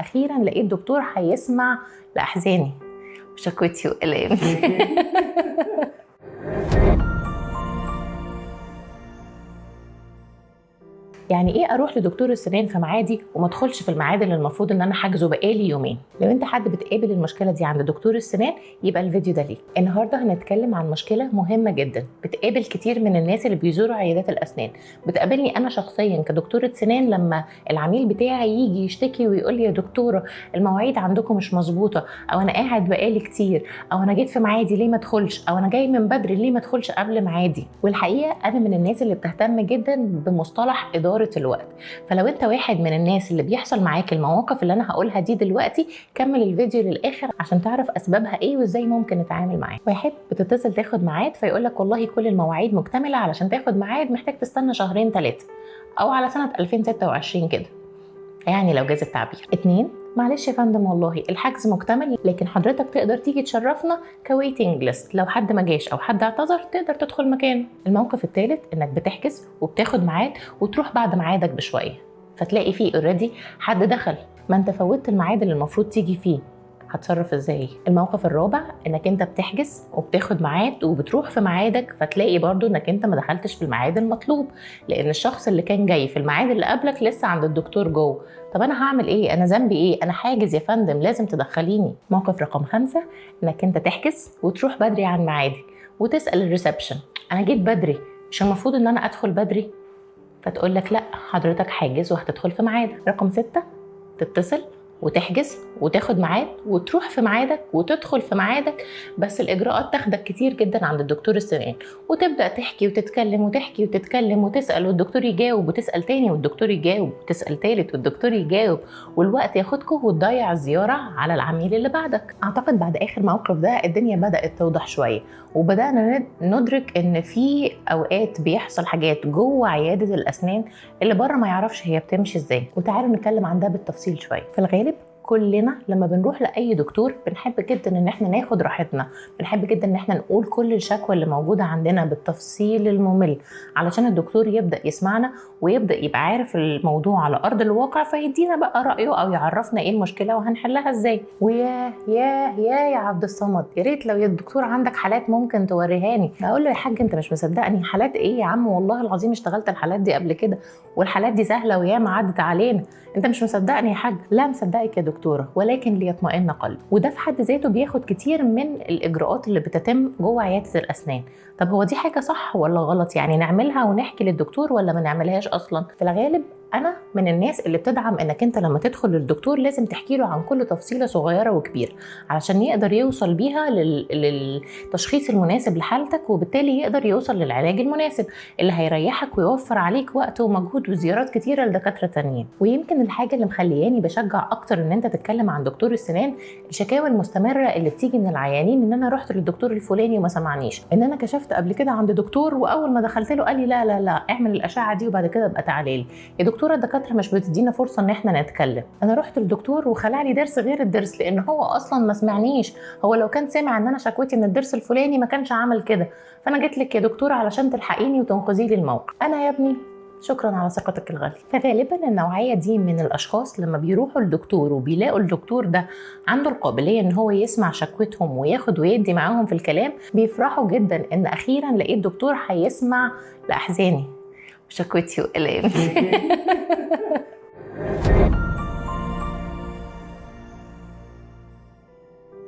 اخيرا لقيت دكتور هيسمع لاحزاني وشكوتي والامي. يعني ايه اروح لدكتور السنان في ميعادي وما ادخلش في الميعاد اللي المفروض ان انا حاجزه بقالي يومين؟ لو انت حد بتقابل المشكله دي عند دكتور السنان يبقى الفيديو ده ليك. النهارده هنتكلم عن مشكله مهمه جدا بتقابل كتير من الناس اللي بيزوروا عيادات الاسنان. بتقابلني انا شخصيا كدكتوره سنان لما العميل بتاعي يجي يشتكي ويقول لي يا دكتوره المواعيد عندكم مش مظبوطه، او انا قاعد بقالي كتير، او انا جيت في ميعادي ليه ما ادخلش، او انا جاي من بدري ليه ما ادخلش قبل ميعادي. والحقيقه انا من الناس اللي بتهتم جدا بمصطلح إدارة الوقت. فلو انت واحد من الناس اللي بيحصل معاك المواقف اللي انا هقولها دي دلوقتي، كمل الفيديو للاخر عشان تعرف اسبابها ايه وازاي ممكن نتعامل معاها. واحد بتتصل تاخد ميعاد فيقول لك والله كل المواعيد مكتمله، علشان تاخد ميعاد محتاج تستنى شهرين 3 او على سنه 2026 كده، يعني لو جاز التعبير. 2 معلش يا فندم والله الحجز مكتمل، لكن حضرتك تقدر تيجي تشرفنا كويتنج ليست، لو حد ما جاش او حد اعتذر تقدر تدخل مكانه. الموقف الثالث انك بتحجز وبتاخد ميعاد وتروح بعد ميعادك بشويه، فتلاقي فيه اوريدي حد دخل، ما انت فوتت الميعاد اللي المفروض تيجي فيه. هتصرف ازاي؟ الموقف الرابع انك انت بتحجز وبتاخد ميعاد وبتروح في ميعادك، فتلاقي برضو انك انت ما دخلتش في الميعاد المطلوب، لان الشخص اللي كان جاي في الميعاد اللي قبلك لسه عند الدكتور جوه. طب انا هعمل ايه؟ انا ذنبي ايه؟ انا حاجز يا فندم لازم تدخليني. موقف رقم 5 انك انت تحجز وتروح بدري عن ميعادك وتسال الريسبشن انا جيت بدري، مش المفروض ان انا ادخل بدري؟ فتقول لك لا حضرتك حاجز وهتدخل في ميعادك. رقم 6 تتصل وتحجز وتاخد ميعاد وتروح في ميعادك وتدخل في ميعادك، بس الاجراءات تاخدك كتير جدا عند الدكتور السنان، وتبدا تحكي وتتكلم وتحكي وتتكلم وتسال والدكتور يجاوب وتسال تاني والدكتور يجاوب وتسال تالت والدكتور يجاوب، والوقت ياخدكم وتضيع الزياره على العميل اللي بعدك. اعتقد بعد اخر موقف ده الدنيا بدات توضح شويه، وبدانا ندرك ان في اوقات بيحصل حاجات جوه عياده الاسنان اللي بره ما يعرفش هي بتمشي ازاي. وتعالوا نتكلم عن ده بالتفصيل شويه. في الغالب كلنا لما بنروح لاي دكتور بنحب جدا ان احنا ناخد راحتنا، بنحب جدا ان احنا نقول كل الشكوى اللي موجوده عندنا بالتفصيل الممل، علشان الدكتور يبدا يسمعنا ويبدا يبقى عارف الموضوع على ارض الواقع، فيدينا بقى رايه او يعرفنا ايه المشكله وهنحلها ازاي. ويا يا عبد الصمد، يا ريت لو يا الدكتور عندك حالات ممكن توريهاني. اقول له يا حاج انت مش مصدقني، حالات ايه يا عم؟ والله العظيم اشتغلت الحالات دي قبل كده والحالات دي سهله وياما عدت علينا، انت مش مصدقني يا حاج؟ لا مصدقك يا دكتوره، ولكن ليطمئن قلبي. وده في حد ذاته بياخد كتير من الاجراءات اللي بتتم جوه عياده الاسنان. طب هو دي حاجه صح ولا غلط؟ يعني نعملها ونحكي للدكتور ولا ما نعملهاش اصلا؟ في الغالب انا من الناس اللي بتدعم انك انت لما تدخل للدكتور لازم تحكي له عن كل تفصيله صغيره وكبيره، علشان يقدر يوصل بيها للتشخيص المناسب لحالتك، وبالتالي يقدر يوصل للعلاج المناسب اللي هيريحك ويوفر عليك وقت ومجهود وزيارات كتيره لدكاتره تانيين. ويمكن الحاجه اللي مخلياني بشجع اكتر ان انت تتكلم عن دكتور السنان الشكاوى المستمره اللي بتيجي من العيانين، ان انا رحت للدكتور الفلاني وما سمعنيش، ان انا كشفت قبل كده عند دكتور واول ما دخلت له قال لي لا لا لا اعمل الاشعه دي وبعد كده ابقى تعالى لي. يا دكتوره الدكاتره مش بتدينا فرصه ان احنا نتكلم، انا رحت للدكتور وخلع لي ضرس غير الضرس لان هو اصلا ما سمعنيش، هو لو كان سمع ان انا شكوتي من الضرس الفلاني ما كانش عمل كده، فانا جيت لك يا دكتوره علشان تلحقيني وتنقذي لي الموقف. انا يا ابني شكرا على ثقتك الغاليه. فغالبا النوعيه دي من الاشخاص لما بيروحوا للدكتور وبيلاقوا الدكتور ده عنده القابليه ان هو يسمع شكوتهم وياخد ويدي معاهم في الكلام، بيفرحوا جدا ان اخيرا لقيت دكتور هيسمع لاحزاني وشكوتي والامي.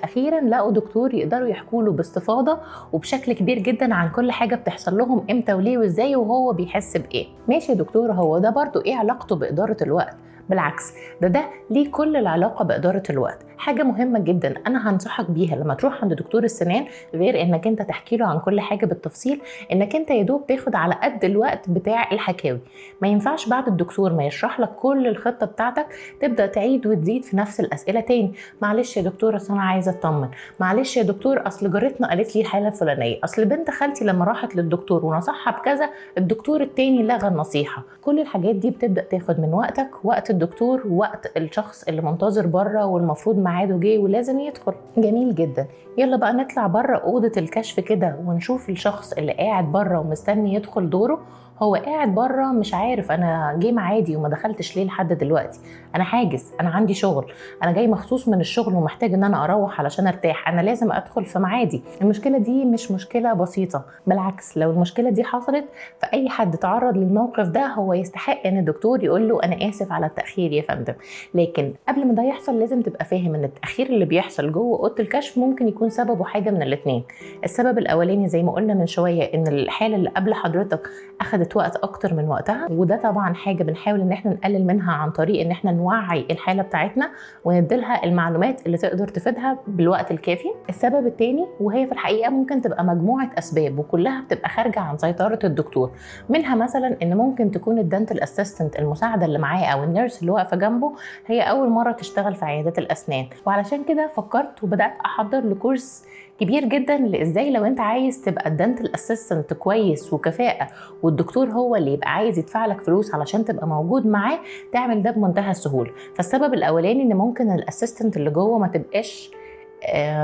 اخيرا لقوا دكتور يقدروا يحكوا له باستفاضه وبشكل كبير جدا عن كل حاجه بتحصل لهم امتى وليه وازاي وهو بيحس بايه. ماشي يا دكتور، هو ده برضو ايه علاقته باداره الوقت؟ بالعكس، ده ليه كل العلاقه باداره الوقت. حاجه مهمه جدا انا هنصحك بيها لما تروح عند دكتور السنان، غير انك انت تحكي له عن كل حاجه بالتفصيل، انك انت يا دوب تاخد على قد الوقت بتاع الحكاوي. ما ينفعش بعد الدكتور ما يشرح لك كل الخطه بتاعتك تبدا تعيد وتزيد في نفس الاسئله تاني. معلش يا دكتور اصل انا عايزه اطمن، معلش يا دكتور اصل جارتنا قالت لي الحاله الفلانيه، اصل بنت خالتي لما راحت للدكتور ونصحها بكذا الدكتور التاني لغى النصيحه. كل الحاجات دي بتبدا تاخد من وقتك، وقت الدكتور ووقت الشخص اللي منتظر بره والمفروض ميعاده جه ولازم يدخل. جميل جدا، يلا بقى نطلع بره اوضه الكشف كده ونشوف الشخص اللي قاعد بره ومستني يدخل دوره هو قاعد بره مش عارف انا جاي معادي وما دخلتش ليه لحد دلوقتي، انا حاجز، انا عندي شغل، انا جاي مخصوص من الشغل ومحتاج ان انا اروح علشان ارتاح، انا لازم ادخل في ميعادي. المشكله دي مش مشكله بسيطه، بالعكس لو المشكله دي حصلت فاي حد تعرض للموقف ده هو يستحق ان الدكتور يقول له انا اسف على التاخير يا فندم. لكن قبل ما ده يحصل لازم تبقى فاهم ان التاخير اللي بيحصل جوه اوضه الكشف ممكن يكون سببه حاجه من الاثنين. السبب الاولاني زي ما قلنا من شويه ان الحاله اللي قبل حضرتك اخذت وقت اكتر من وقتها، وده طبعا حاجه بنحاول ان احنا نقلل منها عن طريق ان احنا نوعي الحاله بتاعتنا ونديلها المعلومات اللي تقدر تفيدها بالوقت الكافي. السبب الثاني وهي في الحقيقه ممكن تبقى مجموعه اسباب وكلها بتبقى خارجه عن سيطره الدكتور. منها مثلا ان ممكن تكون الدنتال اسيستنت المساعده اللي معاه او النيرس اللي واقفه جنبه هي اول مره تشتغل في عيادات الاسنان، وعلشان كده فكرت وبدات احضر لكورس كبير جدا لازاي لو انت عايز تبقى الدنتال اسيستنت كويس وكفاءه والدكتور هو اللي يبقى عايز يدفع لك فلوس علشان تبقى موجود معاه تعمل ده بمنتهى السهوله. فالسبب الاولاني ان ممكن الاسيستنت اللي جوه ما تبقاش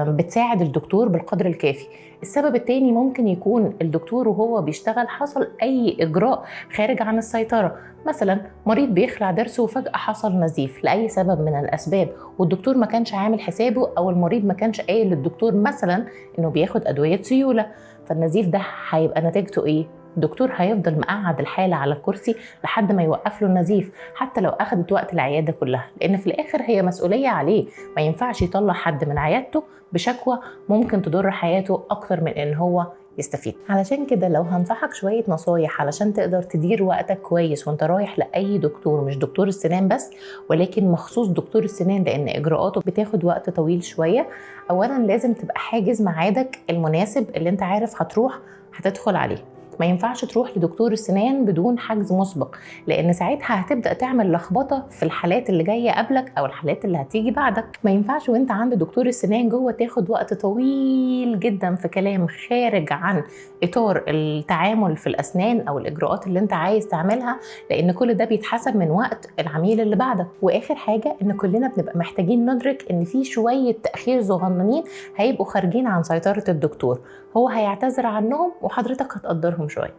بتساعد الدكتور بالقدر الكافي. السبب التاني ممكن يكون الدكتور وهو بيشتغل حصل اي اجراء خارج عن السيطره، مثلا مريض بيخلع ضرسه وفجاه حصل نزيف لاي سبب من الاسباب والدكتور ما كانش عامل حسابه، او المريض ما كانش قايل للدكتور مثلا انه بياخد ادويه سيوله، فالنزيف ده هيبقى نتيجته ايه؟ الدكتور هيفضل مقعد الحالة على الكرسي لحد ما يوقف له النزيف حتى لو أخدت وقت العيادة كلها، لأن في الآخر هي مسؤولية عليه، ما ينفعش يطلع حد من عيادته بشكوى ممكن تضر حياته أكتر من إن هو يستفيد. علشان كده لو هنصحك شوية نصايح علشان تقدر تدير وقتك كويس وانت رايح لأي دكتور، مش دكتور السنان بس ولكن مخصوص دكتور السنان لأن إجراءاته بتاخد وقت طويل شوية. أولا لازم تبقى حاجز ميعادك المناسب اللي انت عارف هتروح هتدخل عليه، ما ينفعش تروح لدكتور السنان بدون حجز مسبق، لان ساعتها هتبدا تعمل لخبطه في الحالات اللي جايه قبلك او الحالات اللي هتيجي بعدك. ما ينفعش وانت عند دكتور السنان جوه تاخد وقت طويل جدا في كلام خارج عن اطار التعامل في الاسنان او الاجراءات اللي انت عايز تعملها، لان كل ده بيتحسب من وقت العميل اللي بعدك. واخر حاجه ان كلنا بنبقى محتاجين ندرك ان في شويه تاخير صغننين هيبقوا خارجين عن سيطره الدكتور، هو هيعتذر عنهم وحضرتك هتقدرهم شويه.